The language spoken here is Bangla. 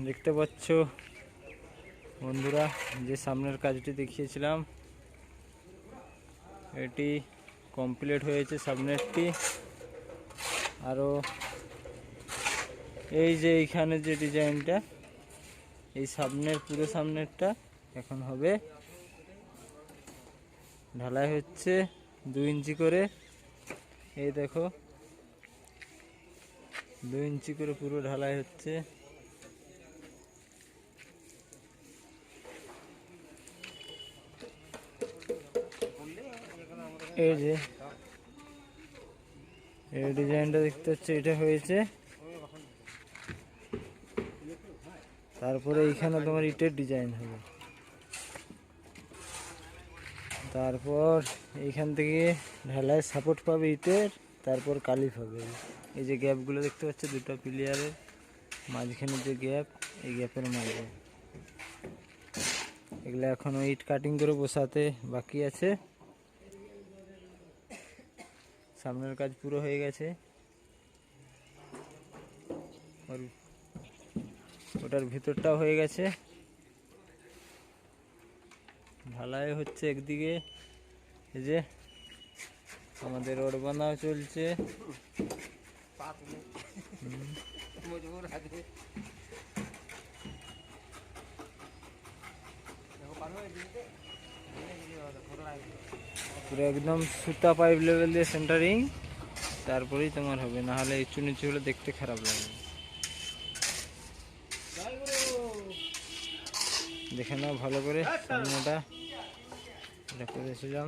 দেখতে পাচ্ছ বন্ধুরা, যে সামনের কাজটি দেখিয়েছিলাম এটি কমপ্লিট হয়েছে সামনেরটি। আরও এই যে এইখানে যে ডিজাইনটা, এই সামনের পুরো সামনেরটা এখন হবে। ঢালাই হচ্ছে 2 ইঞ্চি করে। এই দেখো 2 ইঞ্চি করে পুরো ঢালাই হচ্ছে। এই যে এই ডিজাইনটা দেখতে হচ্ছে, এটা হয়েছে। তারপরে এইখানে তোমার ইটের ডিজাইন হবে। তারপর এইখান থেকে ঢালাই সাপোর্ট পাবে ইটের, তারপর কালি হবে। এই যে গ্যাপগুলো দেখতে পাচ্ছ, দুটো পিলিয়ারের মাঝখানে যে গ্যাপ, এই গ্যাপের মাঝে এগুলো এখনো ইট কাটিং করে বসাতে বাকি আছে। সামনের কাজ পুরো হয়ে গেছে। ওটার ভিতরটাও হয়ে গেছে। ঢালাই হচ্ছে একদিকে, এই যে আমাদের রড বাঁধাও চলছে। পুরো একদম সুতা পাইপ লেভেল দিয়ে সেন্টারিং, তারপরেই তোমার হবে, না হলে ইঁচু নিচু হলে দেখতে খারাপ লাগবে। দেখে নাও ভালো করে সামনেটা, এটা করেছিলাম।